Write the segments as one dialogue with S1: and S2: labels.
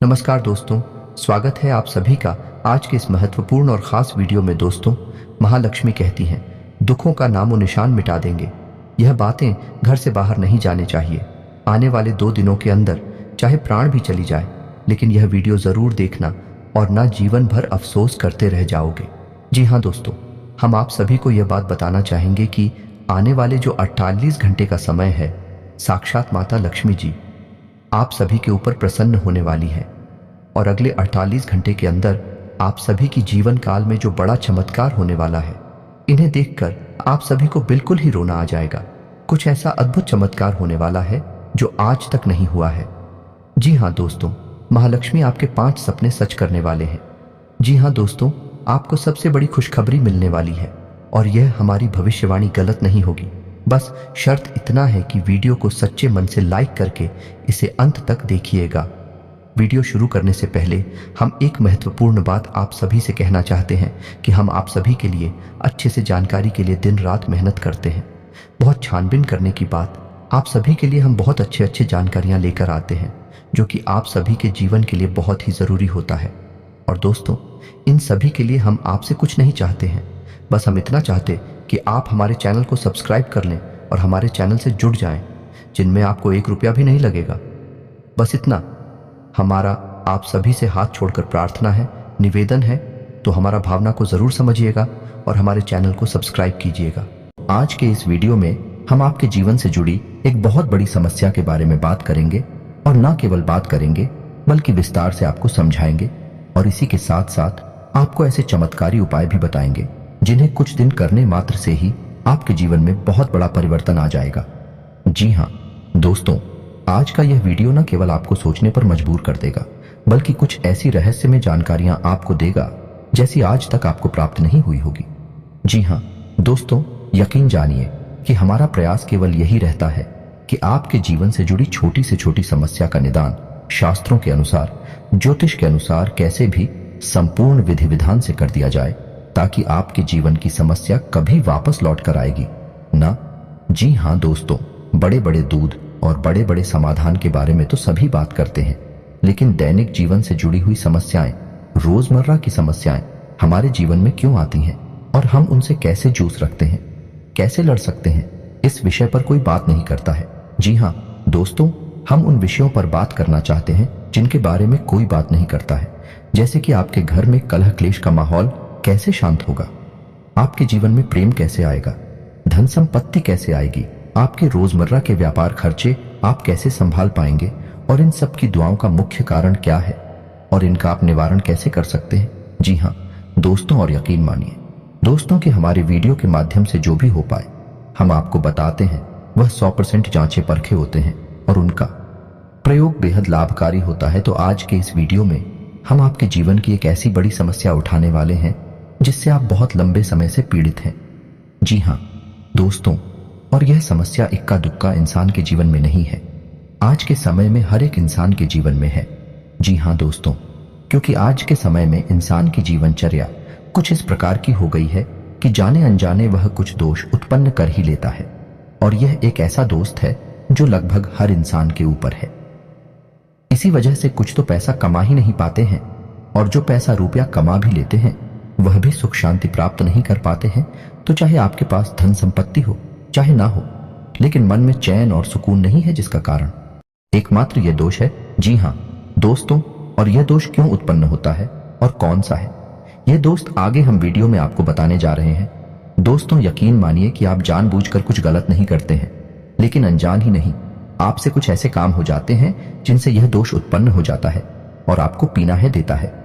S1: नमस्कार दोस्तों, स्वागत है आप सभी का आज के इस महत्वपूर्ण और ख़ास वीडियो में। दोस्तों, महालक्ष्मी कहती हैं, दुखों का नामो निशान मिटा देंगे। यह बातें घर से बाहर नहीं जाने चाहिए। आने वाले 2 दिनों के अंदर चाहे प्राण भी चली जाए, लेकिन यह वीडियो ज़रूर देखना और ना जीवन भर अफसोस करते रह जाओगे। जी हाँ दोस्तों, हम आप सभी को यह बात बताना चाहेंगे कि आने वाले जो 48 घंटे का समय है, साक्षात माता लक्ष्मी जी आप सभी के ऊपर प्रसन्न होने वाली है और अगले 48 घंटे के अंदर आप सभी की जीवन काल में जो बड़ा चमत्कार होने वाला है, इन्हें देखकर आप सभी को बिल्कुल ही रोना आ जाएगा। कुछ ऐसा अद्भुत चमत्कार होने वाला है जो आज तक नहीं हुआ है। जी हाँ दोस्तों, महालक्ष्मी आपके 5 सपने सच करने वाले हैं। जी हाँ दोस्तों, आपको सबसे बड़ी खुशखबरी मिलने वाली है और यह हमारी भविष्यवाणी गलत नहीं होगी। बस शर्त इतना है कि वीडियो को सच्चे मन से लाइक करके इसे अंत तक देखिएगा। वीडियो शुरू करने से पहले हम एक महत्वपूर्ण बात आप सभी से कहना चाहते हैं कि हम आप सभी के लिए अच्छे से जानकारी के लिए दिन रात मेहनत करते हैं। बहुत छानबीन करने की बात, आप सभी के लिए हम बहुत अच्छे जानकारियां लेकर आते हैं जो कि आप सभी के जीवन के लिए बहुत ही ज़रूरी होता है। और दोस्तों, इन सभी के लिए हम आपसे कुछ नहीं चाहते हैं, बस हम इतना चाहते कि आप हमारे चैनल को सब्सक्राइब कर लें और हमारे चैनल से जुड़ जाएं, जिनमें आपको 1 रुपया भी नहीं लगेगा। बस इतना हमारा आप सभी से हाथ छोड़कर प्रार्थना है, निवेदन है, तो हमारा भावना को ज़रूर समझिएगा और हमारे चैनल को सब्सक्राइब कीजिएगा। आज के इस वीडियो में हम आपके जीवन से जुड़ी एक बहुत बड़ी समस्या के बारे में बात करेंगे और न केवल बात करेंगे बल्कि विस्तार से आपको समझाएंगे और इसी के साथ साथ आपको ऐसे चमत्कारी उपाय भी बताएंगे जिन्हें कुछ दिन करने मात्र से ही आपके जीवन में बहुत बड़ा परिवर्तन आ जाएगा। जी हाँ दोस्तों, आज का यह वीडियो न केवल आपको सोचने पर मजबूर कर देगा बल्कि कुछ ऐसी रहस्यमय जानकारियां आपको देगा जैसी आज तक आपको प्राप्त नहीं हुई होगी। जी हाँ दोस्तों, यकीन जानिए कि हमारा प्रयास केवल यही रहता है कि आपके जीवन से जुड़ी छोटी से छोटी समस्या का निदान शास्त्रों के अनुसार, ज्योतिष के अनुसार कैसे भी संपूर्ण विधि विधान से कर दिया जाए ताकि आपके जीवन की समस्या कभी वापस लौट कर आएगी ना। जी हाँ दोस्तों, बड़े बड़े दूध और बड़े बड़े समाधान के बारे में तो सभी बात करते हैं, लेकिन दैनिक जीवन से जुड़ी हुई समस्याएं, रोजमर्रा की समस्याएं हमारे जीवन में क्यों आती हैं और हम उनसे कैसे जूझ रखते हैं, कैसे लड़ सकते हैं, इस विषय पर कोई बात नहीं करता है। जी हाँ दोस्तों, हम उन विषयों पर बात करना चाहते हैं जिनके बारे में कोई बात नहीं करता है, जैसे कि आपके घर में कलह क्लेश का माहौल कैसे शांत होगा, आपके जीवन में प्रेम कैसे आएगा, धन संपत्ति कैसे आएगी, आपके रोजमर्रा के व्यापार खर्चे आप कैसे संभाल पाएंगे और इन सब की दुआओं का मुख्य कारण क्या है और इनका आप निवारण कैसे कर सकते हैं। जी हाँ दोस्तों, और यकीन मानिए दोस्तों कि हमारे वीडियो के माध्यम से जो भी हो पाए हम आपको बताते हैं वह 100% जांचे परखे होते हैं और उनका प्रयोग बेहद लाभकारी होता है। तो आज के इस वीडियो में हम आपके जीवन की एक ऐसी बड़ी समस्या उठाने वाले हैं जिससे आप बहुत लंबे समय से पीड़ित हैं। जी हाँ दोस्तों, और यह समस्या इक्का दुक्का इंसान के जीवन में नहीं है, आज के समय में हर एक इंसान के जीवन में है। जी हाँ दोस्तों, क्योंकि आज के समय में इंसान की जीवनचर्या कुछ इस प्रकार की हो गई है कि जाने अनजाने वह कुछ दोष उत्पन्न कर ही लेता है और यह एक ऐसा दोस्त है जो लगभग हर इंसान के ऊपर है। इसी वजह से कुछ तो पैसा कमा ही नहीं पाते हैं और जो पैसा रुपया कमा भी लेते हैं वह भी सुख शांति प्राप्त नहीं कर पाते हैं। तो चाहे आपके पास धन संपत्ति हो चाहे ना हो, लेकिन मन में चैन और सुकून नहीं है, जिसका कारण एकमात्र यह दोष है। जी हाँ दोस्तों, और यह दोष क्यों उत्पन्न होता है और कौन सा है, यह दोस्त आगे हम वीडियो में आपको बताने जा रहे हैं। दोस्तों, यकीन मानिए कि आप जानबूझकर कुछ गलत नहीं करते हैं, लेकिन अनजान ही नहीं आपसे कुछ ऐसे काम हो जाते हैं जिनसे यह दोष उत्पन्न हो जाता है और आपको पीना है देता है।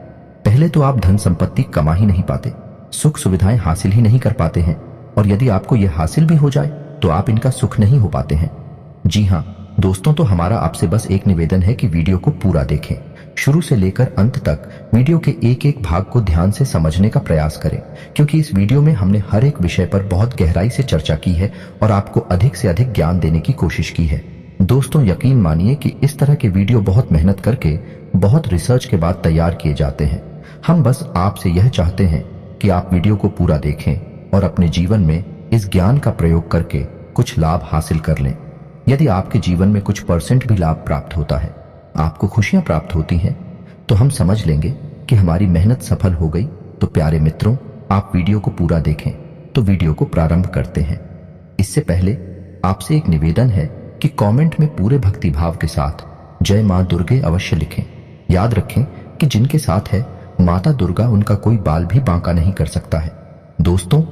S1: पहले तो आप धन संपत्ति कमा ही नहीं पाते, सुख सुविधाएं हासिल ही नहीं कर पाते हैं और यदि आपको यह हासिल भी हो जाए तो आप इनका सुख नहीं हो पाते हैं। जी हाँ दोस्तों, तो हमारा आपसे बस एक निवेदन है कि वीडियो को पूरा देखें, शुरू से लेकर अंत तक वीडियो के एक एक भाग को ध्यान से समझने का प्रयास करें, क्योंकि इस वीडियो में हमने हर एक विषय पर बहुत गहराई से चर्चा की है और आपको अधिक से अधिक ज्ञान देने की कोशिश की है। दोस्तों, यकीन मानिए कि इस तरह के वीडियो बहुत मेहनत करके, बहुत रिसर्च के बाद तैयार किए जाते हैं। हम बस आपसे यह चाहते हैं कि आप वीडियो को पूरा देखें और अपने जीवन में इस ज्ञान का प्रयोग करके कुछ लाभ हासिल कर लें। यदि आपके जीवन में कुछ % भी लाभ प्राप्त होता है, आपको खुशियां प्राप्त होती हैं, तो हम समझ लेंगे कि हमारी मेहनत सफल हो गई। तो प्यारे मित्रों, आप वीडियो को पूरा देखें। तो वीडियो को प्रारंभ करते हैं। इससे पहले आपसे एक निवेदन है कि कमेंट में पूरे भक्ति भाव के साथ जय मां दुर्गे अवश्य लिखें। याद रखें कि जिनके साथ है माता दुर्गा, उनका कोई बाल भी बांका नहीं कर सकता है। दोस्तों,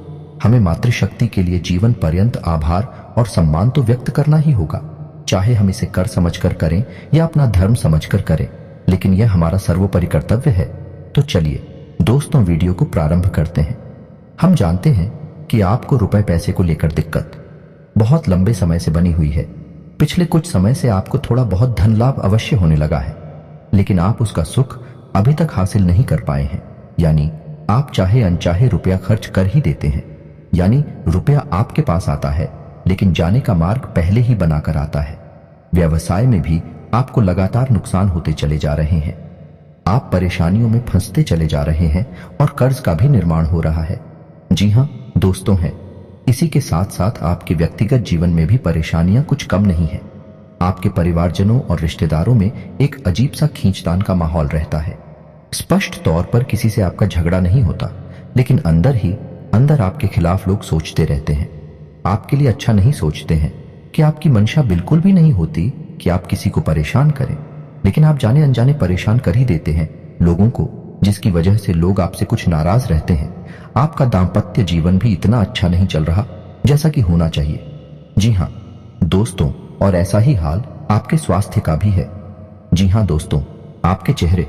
S1: हमें मातृशक्ति के लिए जीवन पर्यंत आभार और सम्मान तो व्यक्त करना ही होगा, चाहे हम इसे कर समझकर करें या अपना धर्म समझकर करें, लेकिन यह हमारा सर्वोपरि कर्तव्य है। तो चलिए दोस्तों, वीडियो को प्रारंभ करते हैं। हम जानते हैं कि आपको रुपए पैसे को लेकर दिक्कत बहुत लंबे समय से बनी हुई है। पिछले कुछ समय से आपको थोड़ा बहुत धन लाभ अवश्य होने लगा है, लेकिन आप उसका सुख अभी तक हासिल नहीं कर पाए हैं। यानी आप चाहे अनचाहे रुपया खर्च कर ही देते हैं। यानी रुपया आपके पास आता है, लेकिन जाने का मार्ग पहले ही बनाकर आता है। व्यवसाय में भी आपको लगातार नुकसान होते चले जा रहे हैं। आप परेशानियों में फंसते चले जा रहे हैं और कर्ज का भी निर्माण हो रहा है। जी हाँ दोस्तों, है इसी के साथ साथ आपके व्यक्तिगत जीवन में भी परेशानियां कुछ कम नहीं है। आपके परिवारजनों और रिश्तेदारों में एक अजीब सा खींचतान का माहौल रहता है। स्पष्ट तौर पर किसी से आपका झगड़ा नहीं होता, लेकिन अंदर ही अंदर आपके खिलाफ लोग सोचते रहते हैं। आपके लिए अच्छा नहीं सोचते हैं कि आपकी मंशा बिल्कुल भी नहीं होती कि आप किसी को परेशान करें, लेकिन आप जाने अनजाने परेशान कर ही देते हैं लोगों को, जिसकी वजह से लोग आपसे कुछ नाराज रहते हैं। आपका दाम्पत्य जीवन भी इतना अच्छा नहीं चल रहा जैसा कि होना चाहिए। जी हाँ दोस्तों, और ऐसा ही हाल आपके स्वास्थ्य का भी है। जी हाँ दोस्तों, आपके चेहरे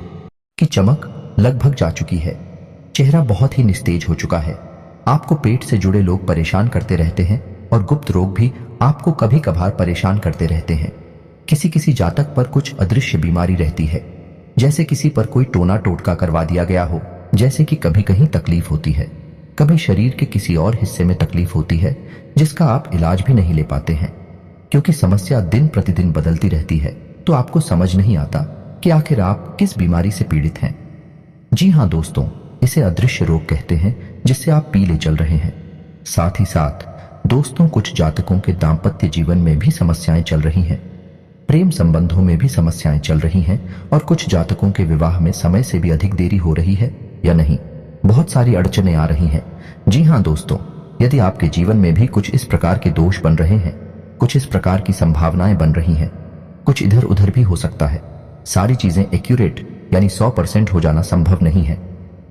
S1: की चमक लगभग जा चुकी है। चेहरा बहुत ही निस्तेज हो चुका है। आपको पेट से जुड़े लोग परेशान करते रहते हैं और गुप्त रोग भी आपको कभी कभार परेशान करते रहते हैं। किसी किसी जातक पर कुछ अदृश्य बीमारी रहती है, जैसे किसी पर कोई टोना टोटका करवा दिया गया हो। जैसे कि कभी कहीं तकलीफ होती है, कभी शरीर के किसी और हिस्से में तकलीफ होती है, जिसका आप इलाज भी नहीं ले पाते हैं, क्योंकि समस्या दिन प्रतिदिन बदलती रहती है। तो आपको समझ नहीं आता कि आखिर आप किस बीमारी से पीड़ित हैं। जी हाँ दोस्तों, इसे अदृश्य रोग कहते हैं, जिससे आप पीले चल रहे हैं। साथ ही साथ दोस्तों, कुछ जातकों के दाम्पत्य जीवन में भी समस्याएं चल रही हैं। प्रेम संबंधों में भी समस्याएं चल रही हैं और कुछ जातकों के विवाह में समय से भी अधिक देरी हो रही है या नहीं, बहुत सारी अड़चनें आ रही हैं। जी हाँ दोस्तों, यदि आपके जीवन में भी कुछ इस प्रकार के दोष बन रहे हैं, कुछ इस प्रकार की संभावनाएं बन रही हैं, कुछ इधर उधर भी हो सकता है। सारी चीजें एक्यूरेट यानी 100% हो जाना संभव नहीं है,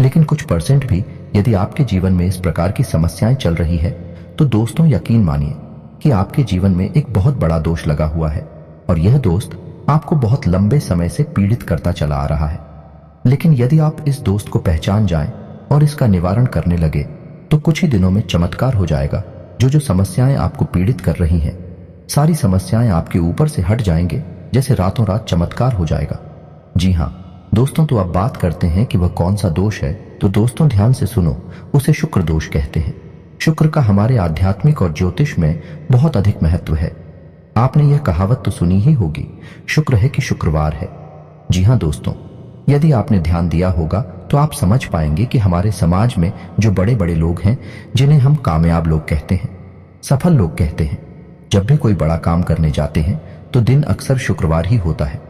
S1: लेकिन कुछ परसेंट भी यदि आपके जीवन में इस प्रकार की समस्याएं चल रही है, तो दोस्तों यकीन मानिए कि आपके जीवन में एक बहुत बड़ा दोष लगा हुआ है और यह दोस्त आपको बहुत लंबे समय से पीड़ित करता चला आ रहा है। लेकिन यदि आप इस दोस्त को पहचान जाएं और इसका निवारण करने लगे, तो कुछ ही दिनों में चमत्कार हो जाएगा। जो समस्याएं आपको पीड़ित कर रही हैं, सारी समस्याएं आपके ऊपर से हट जाएंगे, जैसे रातों रात चमत्कार हो जाएगा। जी हाँ दोस्तों, तो अब बात करते हैं कि वह कौन सा दोष है। तो दोस्तों ध्यान से सुनो, उसे शुक्र दोष कहते हैं। शुक्र का हमारे आध्यात्मिक और ज्योतिष में बहुत अधिक महत्व है। आपने यह कहावत तो सुनी ही होगी, शुक्र है कि शुक्रवार है। जी हाँ दोस्तों, यदि आपने ध्यान दिया होगा तो आप समझ पाएंगे कि हमारे समाज में जो बड़े बड़े लोग हैं, जिन्हें हम कामयाब लोग कहते हैं, सफल लोग कहते हैं, जब भी कोई बड़ा काम करने जाते हैं तो दिन अक्सर शुक्रवार ही होता है।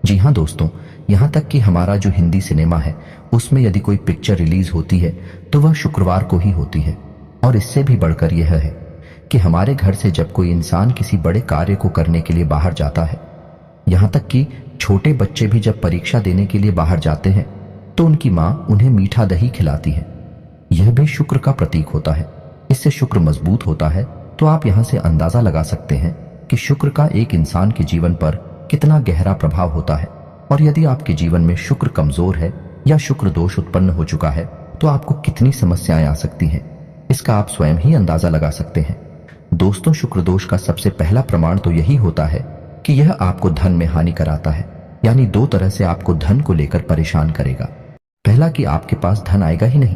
S1: जी हाँ दोस्तों, यहाँ तक कि हमारा जो हिंदी सिनेमा है, उसमें यदि कोई पिक्चर रिलीज होती है तो वह शुक्रवार को ही होती है। और इससे भी बढ़कर यह है कि हमारे घर से जब कोई इंसान किसी बड़े कार्य को करने के लिए बाहर जाता है, यहाँ तक कि छोटे बच्चे भी जब परीक्षा देने के लिए बाहर जाते हैं, तो उनकी माँ उन्हें मीठा दही खिलाती है। यह भी शुक्र का प्रतीक होता है। इससे शुक्र मजबूत होता है। तो आप यहाँ से अंदाजा लगा सकते हैं कि शुक्र का एक इंसान के जीवन पर कितना गहरा प्रभाव होता है। और यदि आपके जीवन में शुक्र कमजोर है या शुक्र दोष उत्पन्न हो चुका है, तो आपको कितनी समस्याएं आ सकती हैं, इसका आप स्वयं ही अंदाजा लगा सकते हैं। दोस्तों, शुक्र दोष का सबसे पहला प्रमाण तो यही होता है कि यह आपको धन में हानि कराता है। यानी दो तरह से आपको धन को लेकर परेशान करेगा। पहला कि आपके पास धन आएगा ही नहीं,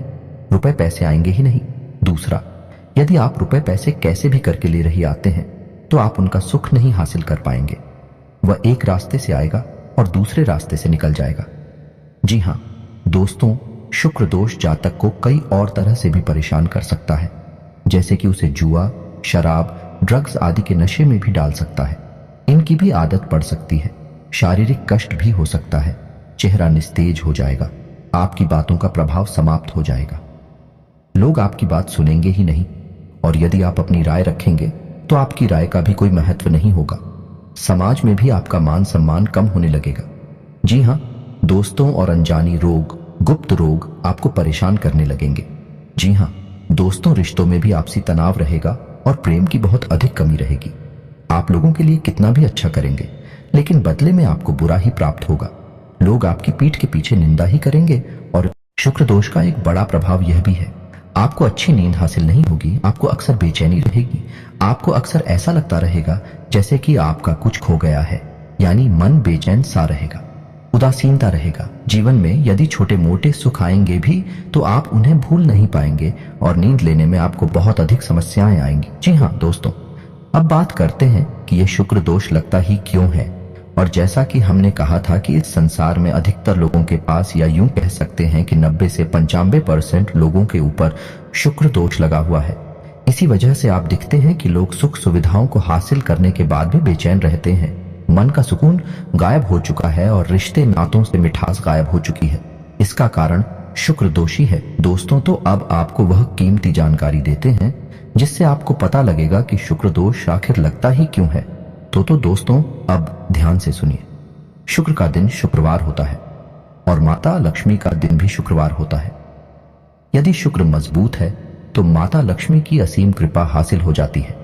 S1: रुपए पैसे आएंगे ही नहीं। दूसरा, यदि आप रुपए पैसे कैसे भी करके ले रही आते हैं, तो आप उनका सुख नहीं हासिल कर पाएंगे। वह एक रास्ते से आएगा और दूसरे रास्ते से निकल जाएगा। जी हाँ दोस्तों, शुक्र दोष जातक को कई और तरह से भी परेशान कर सकता है, जैसे कि उसे जुआ, शराब, ड्रग्स आदि के नशे में भी डाल सकता है। इनकी भी आदत पड़ सकती है। शारीरिक कष्ट भी हो सकता है। चेहरा निस्तेज हो जाएगा, आपकी बातों का प्रभाव समाप्त हो जाएगा। लोग आपकी बात सुनेंगे ही नहीं, और यदि आप अपनी राय रखेंगे तो आपकी राय का भी कोई महत्व नहीं होगा। समाज में भी आपका मान सम्मान कम होने लगेगा। जी हाँ, दोस्तों और अनजानी रोग, गुप्त रोग आपको परेशान करने लगेंगे। जी हाँ, दोस्तों रिश्तों में भी आपसी तनाव रहेगा और प्रेम की बहुत अधिक कमी रहेगी। आप लोगों के लिए कितना भी अच्छा करेंगे, लेकिन बदले में आपको बुरा ही प्राप्त होगा। लोग आपकी पीठ के पीछे निंदा ही करेंगे। और शुक्र दोष का एक बड़ा प्रभाव यह भी है, आपको अच्छी नींद हासिल नहीं होगी, आपको अक्सर बेचैनी रहेगी, आपको अक्सर ऐसा लगता रहेगा जैसे कि आपका कुछ खो गया है, यानी मन बेचैन सा रहेगा, उदासीनता रहेगा। जीवन में यदि छोटे मोटे सुख आएंगे भी तो आप उन्हें भूल नहीं पाएंगे और नींद लेने में आपको बहुत अधिक समस्याएं आएंगी। जी हाँ दोस्तों, अब बात करते हैं कि यह शुक्र दोष लगता ही क्यों है। और जैसा कि हमने कहा था कि इस संसार में अधिकतर लोगों के पास, या यूं कह सकते हैं कि 90 से 95% लोगों के ऊपर शुक्र दोष लगा हुआ है। इसी वजह से आप दिखते हैं कि लोग सुख सुविधाओं को हासिल करने के बाद भी बेचैन रहते हैं। मन का सुकून गायब हो चुका है और रिश्ते नातों से मिठास गायब हो चुकी है। इसका कारण शुक्र दोषी है। दोस्तों, तो अब आपको वह कीमती जानकारी देते हैं जिससे आपको पता लगेगा कि शुक्र दोष आखिर लगता ही क्यों है। तो दोस्तों, अब ध्यान से सुनिए। शुक्र का दिन शुक्रवार होता है और माता लक्ष्मी का दिन भी शुक्रवार होता है। यदि शुक्र मजबूत है तो माता लक्ष्मी की असीम कृपा हासिल हो जाती है।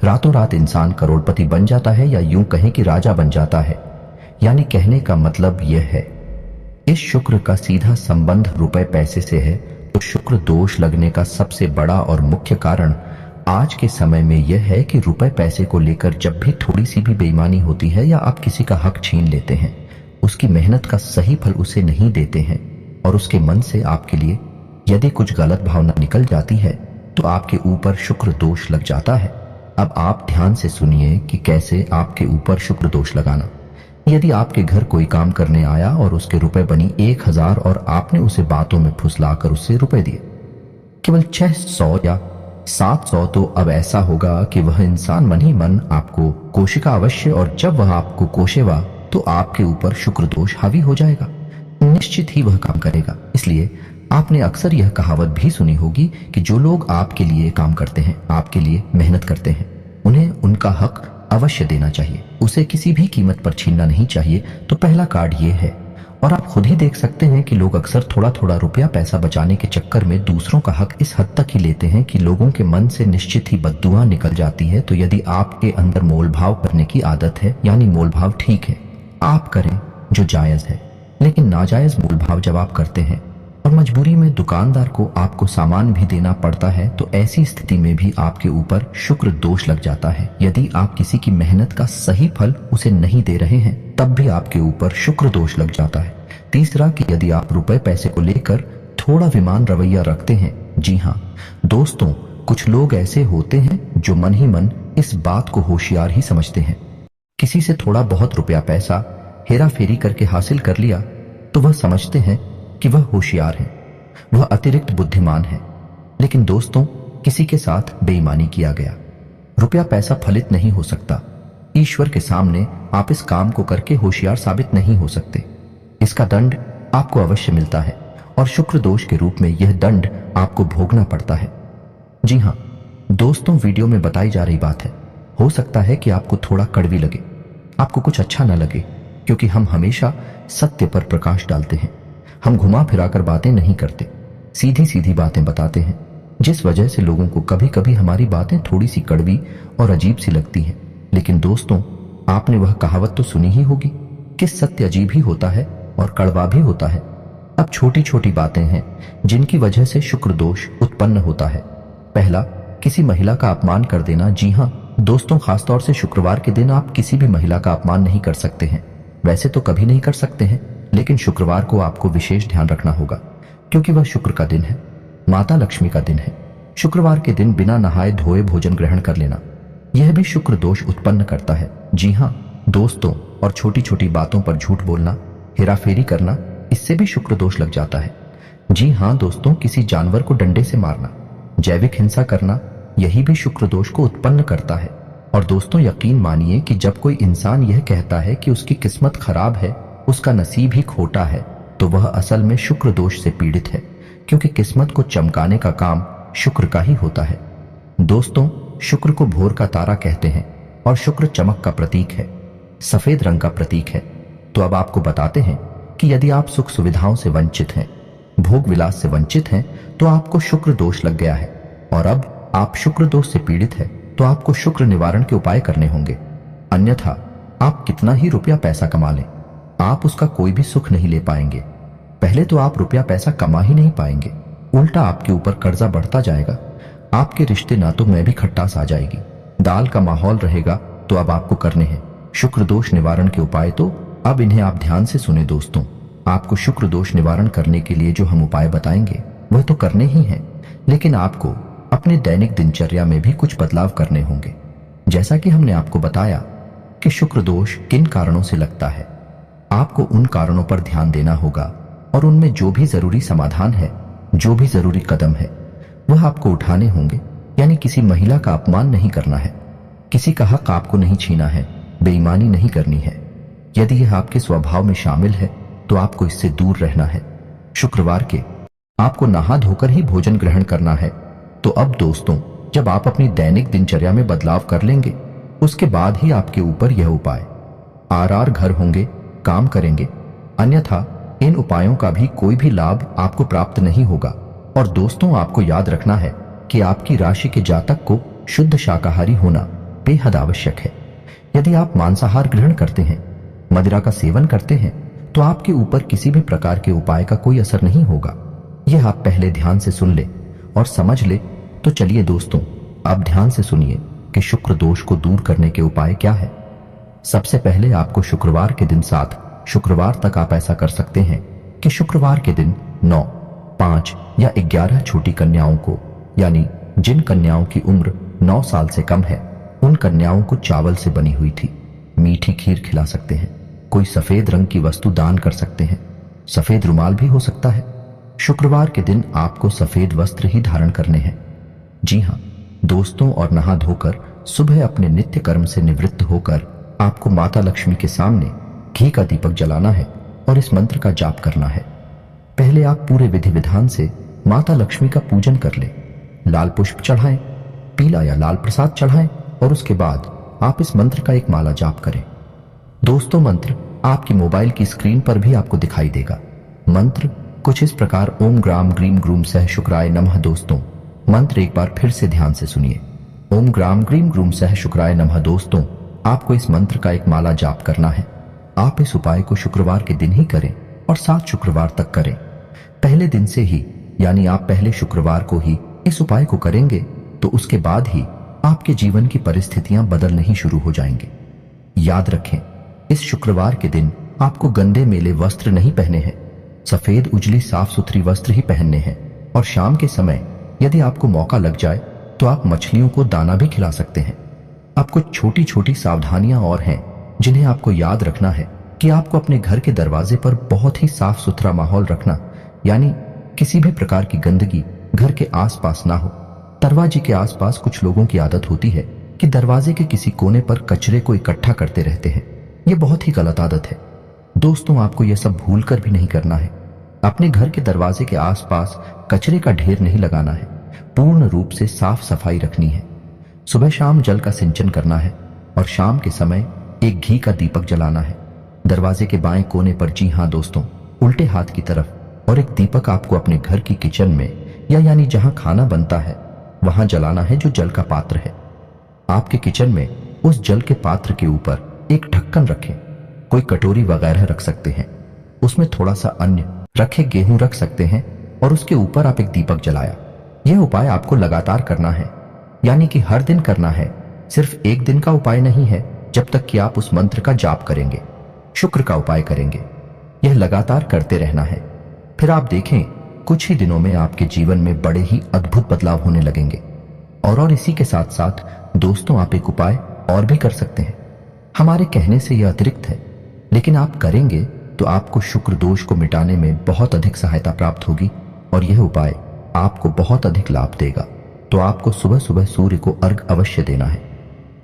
S1: रातों रात इंसान करोड़पति बन जाता है, या यूं कहें कि राजा बन जाता है। यानी कहने का मतलब यह है, इस शुक्र का सीधा संबंध रुपए पैसे से है। तो शुक्र दोष लगने का सबसे बड़ा और मुख्य कारण आज के समय में यह है कि रुपए पैसे को लेकर जब भी थोड़ी सी भी बेईमानी होती है या आप किसी का हक छीन लेते हैं, उसकी मेहनत का सही फल उसे नहीं देते हैं और उसके मन से आपके लिए यदि कुछ गलत भावना निकल जाती है तो आपके ऊपर शुक्र दोष लग जाता है। अब आप ध्यान से सुनिए कि कैसे आपके ऊपर शुक्र दोष लगाना। यदि आपके घर कोई काम करने आया और उसके रुपए बनी 1000 और आपने उसे बातों में फुसलाकर उससे रुपए दिए केवल 600 या 700, तो अब ऐसा होगा कि वह इंसान मन ही मन आपको कोशिका अवश्य, और जब वह आपको कोशेगा तो आपके ऊपर शुक्र दोष हावी हो जाएगा। निश्चित ही वह काम करेगा। इसलिए आपने अक्सर यह कहावत भी सुनी होगी कि जो लोग आपके लिए काम करते हैं, आपके लिए मेहनत करते हैं, उन्हें उनका हक अवश्य देना चाहिए, उसे किसी भी कीमत पर छीनना नहीं चाहिए। तो पहला कार्ड ये है। और आप खुद ही देख सकते हैं कि लोग अक्सर थोड़ा थोड़ा रुपया पैसा बचाने के चक्कर में दूसरों का हक इस हद तक ही लेते हैं कि लोगों के मन से निश्चित ही बद्दुआ निकल जाती है। तो यदि आपके अंदर मोलभाव करने की आदत है, यानी मोलभाव ठीक है, आप करें जो जायज है, लेकिन नाजायज मोलभाव जब आप करते हैं और मजबूरी में दुकानदार को आपको सामान भी देना पड़ता है, तो ऐसी स्थिति में भी आपके ऊपर शुक्र दोष लग जाता है। यदि आप किसी की मेहनत का सही फल उसे नहीं दे रहे हैं, तब भी आपके ऊपर शुक्र दोष लग जाता है। तीसरा, कि यदि आप रुपए पैसे को लेकर थोड़ा विमान रवैया रखते हैं। जी हाँ दोस्तों, कुछ लोग ऐसे होते हैं जो मन ही मन इस बात को होशियार ही समझते हैं। किसी से थोड़ा बहुत रुपया पैसा हेरा फेरी करके हासिल कर लिया तो वह समझते हैं कि वह होशियार है, वह अतिरिक्त बुद्धिमान है। लेकिन दोस्तों, किसी के साथ बेईमानी किया गया रुपया पैसा फलित नहीं हो सकता। ईश्वर के सामने आप इस काम को करके होशियार साबित नहीं हो सकते। इसका दंड आपको अवश्य मिलता है और शुक्र दोष के रूप में यह दंड आपको भोगना पड़ता है। जी हाँ दोस्तों, वीडियो में बताई जा रही बात है। हो सकता है कि आपको थोड़ा कड़वी लगे, आपको कुछ अच्छा न लगे, क्योंकि हम हमेशा सत्य पर प्रकाश डालते हैं। हम घुमा फिराकर बातें नहीं करते, सीधी सीधी बातें बताते हैं, जिस वजह से लोगों को कभी कभी हमारी बातें थोड़ी सी कड़वी और अजीब सी लगती हैं। लेकिन दोस्तों, आपने वह कहावत तो सुनी ही होगी कि सत्य अजीब ही होता है और कड़वा भी होता है। अब छोटी छोटी बातें हैं जिनकी वजह से शुक्र दोष उत्पन्न होता है। पहला, किसी महिला का अपमान कर देना। जी हाँ दोस्तों, खासतौर से शुक्रवार के दिन आप किसी भी महिला का अपमान नहीं कर सकते हैं। वैसे तो कभी नहीं कर सकते हैं, लेकिन शुक्रवार को आपको विशेष ध्यान रखना होगा, क्योंकि वह शुक्र का दिन है, माता लक्ष्मी का दिन है। शुक्रवार के दिन बिना नहाए धोए भोजन ग्रहण कर लेना, यह भी शुक्र दोष उत्पन्न करता है। जी हाँ दोस्तों, और छोटी छोटी बातों पर झूठ बोलना, हेराफेरी करना, इससे भी शुक्र दोष लग जाता है। जी हाँ दोस्तों, किसी जानवर को डंडे से मारना, जैविक हिंसा करना, यही भी शुक्र दोष को उत्पन्न करता है। और दोस्तों, यकीन मानिए कि जब कोई इंसान यह कहता है कि उसकी किस्मत खराब है, उसका नसीब ही खोटा है तो वह असल में शुक्र दोष से पीड़ित है, क्योंकि किस्मत को चमकाने का काम शुक्र का ही होता है। दोस्तों, शुक्र को भोर का तारा कहते हैं और शुक्र चमक का प्रतीक है, सफेद रंग का प्रतीक है। तो अब आपको बताते हैं कि यदि आप सुख सुविधाओं से वंचित हैं, भोग विलास से वंचित हैं, तो आपको शुक्र दोष लग गया है। और अब आप शुक्र दोष से पीड़ित है तो आपको शुक्र निवारण के उपाय करने होंगे। अन्यथा आप कितना ही रुपया पैसा कमा लें, आप उसका कोई भी सुख नहीं ले पाएंगे। पहले तो आप रुपया पैसा कमा ही नहीं पाएंगे, उल्टा आपके ऊपर कर्जा बढ़ता जाएगा। आपके रिश्ते नातों में भी खट्टास आ जाएगी, दाल का माहौल रहेगा। तो अब आपको करने हैं शुक्र दोष निवारण के उपाय। तो अब इन्हें आप ध्यान से सुने दोस्तों। आपको शुक्र दोष निवारण करने के लिए जो हम उपाय बताएंगे वह तो करने ही हैं, लेकिन आपको अपने दैनिक दिनचर्या में भी कुछ बदलाव करने होंगे। जैसा कि हमने आपको बताया कि शुक्र दोष किन कारणों से लगता है, आपको उन कारणों पर ध्यान देना होगा और उनमें जो भी जरूरी समाधान है, जो भी जरूरी कदम है, वह आपको उठाने होंगे। यानी किसी महिला का अपमान नहीं करना है, किसी का हक आपको नहीं छीना है, बेईमानी नहीं करनी है। यदि यह आपके स्वभाव में शामिल है तो आपको इससे दूर रहना है। शुक्रवार के आपको नहा धोकर ही भोजन ग्रहण करना है। तो अब दोस्तों, जब आप अपनी दैनिक दिनचर्या में बदलाव कर लेंगे, उसके बाद ही आपके ऊपर यह उपाय आर घर होंगे, काम करेंगे। अन्यथा इन उपायों का भी कोई भी लाभ आपको प्राप्त नहीं होगा। और दोस्तों, आपको याद रखना है कि आपकी राशि के जातक को शुद्ध शाकाहारी होना बेहद आवश्यक है। यदि आप मांसाहार ग्रहण करते हैं, मदिरा का सेवन करते हैं, तो आपके ऊपर किसी भी प्रकार के उपाय का कोई असर नहीं होगा। यह आप पहले ध्यान से सुन ले और समझ ले। तो चलिए दोस्तों, आप ध्यान से सुनिए कि शुक्र दोष को दूर करने के उपाय क्या है। सबसे पहले आपको शुक्रवार के दिन 7 शुक्रवार तक आप ऐसा कर सकते हैं कि शुक्रवार के दिन 9, 5 या 11 छोटी कन्याओं को, यानी जिन कन्याओं की उम्र 9 साल से कम है, उन कन्याओं को चावल से बनी हुई थी मीठी खीर खिला सकते हैं। कोई सफेद रंग की वस्तु दान कर सकते हैं, सफेद रुमाल भी हो सकता है। शुक्रवार के दिन आपको सफेद वस्त्र ही धारण करने हैं। जी हाँ दोस्तों, और नहा धोकर सुबह अपने नित्य कर्म से निवृत्त होकर आपको माता लक्ष्मी के सामने घी का दीपक जलाना है और इस मंत्र का जाप करना है। पहले आप पूरे विधि विधान से माता लक्ष्मी का पूजन कर ले, लाल पुष्प चढ़ाएं, पीला या लाल प्रसाद चढ़ाएं और उसके बाद आप इस मंत्र का एक माला जाप करें। दोस्तों, मंत्र आपकी मोबाइल की स्क्रीन पर भी आपको दिखाई देगा। मंत्र कुछ इस प्रकार ओम ग्राम ग्रीम ग्रूम सह शुक्राय नमः। दोस्तों, मंत्र एक बार फिर से ध्यान से सुनिए। ओम ग्राम ग्रीम ग्रूम सह शुक्राय नमः। दोस्तों, आपको इस मंत्र का एक माला जाप करना है। आप इस उपाय को शुक्रवार के दिन ही करें और 7 शुक्रवार तक करें। पहले दिन से ही, यानी आप पहले शुक्रवार को ही इस उपाय को करेंगे तो उसके बाद ही आपके जीवन की परिस्थितियां बदलने ही शुरू हो जाएंगे। याद रखें, इस शुक्रवार के दिन आपको गंदे मेले वस्त्र नहीं पहने हैं, सफेद उजली साफ सुथरी वस्त्र ही पहनने हैं। और शाम के समय यदि आपको मौका लग जाए तो आप मछलियों को दाना भी खिला सकते हैं। अब कुछ छोटी छोटी सावधानियां और हैं जिन्हें आपको याद रखना है कि आपको अपने घर के दरवाजे पर बहुत ही साफ सुथरा माहौल रखना, यानी किसी भी प्रकार की गंदगी घर के आसपास ना हो। दरवाजे के आसपास कुछ लोगों की आदत होती है कि दरवाजे के किसी कोने पर कचरे को इकट्ठा करते रहते हैं। यह बहुत ही गलत आदत है। दोस्तों, आपको यह सब भूल कर भी नहीं करना है। अपने घर के दरवाजे के आसपास कचरे का ढेर नहीं लगाना है, पूर्ण रूप से साफ सफाई रखनी है। सुबह शाम जल का सिंचन करना है और शाम के समय एक घी का दीपक जलाना है दरवाजे के बाएं कोने पर। जी हाँ दोस्तों, उल्टे हाथ की तरफ। और एक दीपक आपको अपने घर की किचन में, या यानी जहां खाना बनता है वहां जलाना है, जो जल का पात्र है। आपके किचन में उस जल के पात्र के ऊपर एक ढक्कन रखें। कोई कटोरी वगैरह रख सकते हैं, उसमें थोड़ा सा अन्न रखे, गेहूं रख सकते हैं और उसके ऊपर आप एक दीपक जलाया। यह उपाय आपको लगातार करना है, यानी कि हर दिन करना है। सिर्फ एक दिन का उपाय नहीं है, जब तक कि आप उस मंत्र का जाप करेंगे, शुक्र का उपाय करेंगे। यह लगातार करते रहना है। फिर आप देखें, कुछ ही दिनों में आपके जीवन में बड़े ही अद्भुत बदलाव होने लगेंगे। और इसी के साथ साथ दोस्तों, आप एक उपाय और भी कर सकते हैं। हमारे कहने से यह अतिरिक्त है, लेकिन आप करेंगे तो आपको शुक्र दोष को मिटाने में बहुत अधिक सहायता प्राप्त होगी और यह उपाय आपको बहुत अधिक लाभ देगा। तो आपको सुबह सुबह सूर्य को अर्घ्य अवश्य देना है।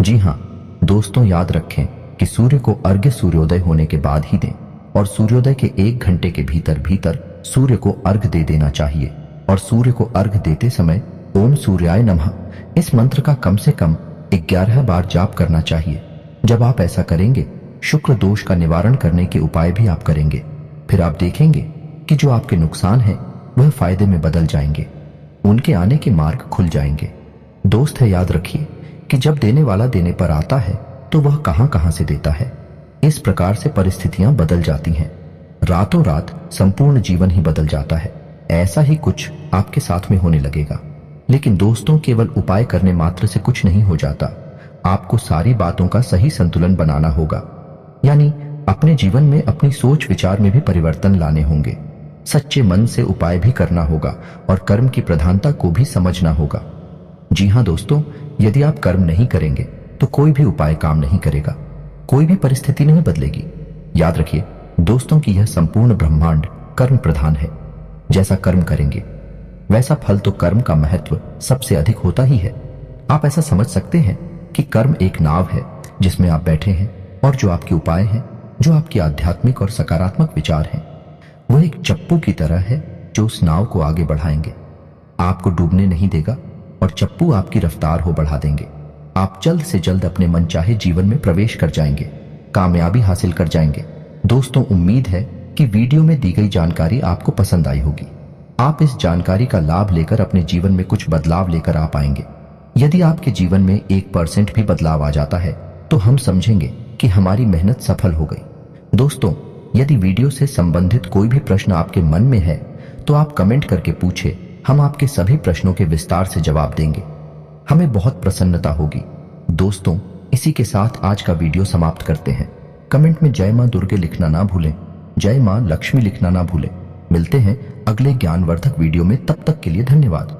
S1: जी हाँ दोस्तों, याद रखें कि सूर्य को अर्घ्य सूर्योदय होने के बाद ही दें, और सूर्योदय के 1 घंटे के भीतर भीतर सूर्य को अर्घ दे देना चाहिए। और सूर्य को अर्घ देते समय ओम सूर्याय नमः इस मंत्र का कम से कम 11 बार जाप करना चाहिए। जब आप ऐसा करेंगे, शुक्र दोष का निवारण करने के उपाय भी आप करेंगे, फिर आप देखेंगे कि जो आपके नुकसान है वह फायदे में बदल जाएंगे, उनके आने के मार्ग खुल जाएंगे। दोस्त है, याद रखिए कि जब देने वाला देने पर आता है तो वह कहां कहां से देता है। इस प्रकार से परिस्थितियां बदल जाती हैं, रातों रात संपूर्ण जीवन ही बदल जाता है। ऐसा ही कुछ आपके साथ में होने लगेगा। लेकिन दोस्तों, केवल उपाय करने मात्र से कुछ नहीं हो जाता। आपको सारी बातों का सही संतुलन बनाना होगा, यानी अपने जीवन में अपनी सोच विचार में भी परिवर्तन लाने होंगे। सच्चे मन से उपाय भी करना होगा और कर्म की प्रधानता को भी समझना होगा। जी हां दोस्तों, यदि आप कर्म नहीं करेंगे तो कोई भी उपाय काम नहीं करेगा, कोई भी परिस्थिति नहीं बदलेगी। याद रखिए दोस्तों कि यह संपूर्ण ब्रह्मांड कर्म प्रधान है। जैसा कर्म करेंगे वैसा फल, तो कर्म का महत्व सबसे अधिक होता ही है। आप ऐसा समझ सकते हैं कि कर्म एक नाव है जिसमें आप बैठे हैं, और जो आपके उपाय हैं, जो आपके आध्यात्मिक और सकारात्मक विचार हैं, वह एक चप्पू की तरह है जो उस नाव को आगे बढ़ाएंगे, आपको डूबने नहीं देगा, और चप्पू आपकी रफ्तार हो बढ़ा देंगे। आप जल्द से जल्द अपने मनचाहे जीवन में प्रवेश कर जाएंगे, कामयाबी हासिल कर जाएंगे। दोस्तों, उम्मीद है कि वीडियो में दी गई जानकारी आपको पसंद आई होगी। आप इस जानकारी का लाभ लेकर अपने जीवन में कुछ बदलाव लेकर आ पाएंगे। यदि आपके जीवन में 1% भी बदलाव आ जाता है तो हम समझेंगे कि हमारी मेहनत सफल हो गई। दोस्तों, यदि वीडियो से संबंधित कोई भी प्रश्न आपके मन में है तो आप कमेंट करके पूछे, हम आपके सभी प्रश्नों के विस्तार से जवाब देंगे। हमें बहुत प्रसन्नता होगी। दोस्तों, इसी के साथ आज का वीडियो समाप्त करते हैं। कमेंट में जय मां दुर्गे लिखना ना भूलें, जय मां लक्ष्मी लिखना ना भूलें। मिलते हैं अगले ज्ञानवर्धक वीडियो में, तब तक के लिए धन्यवाद।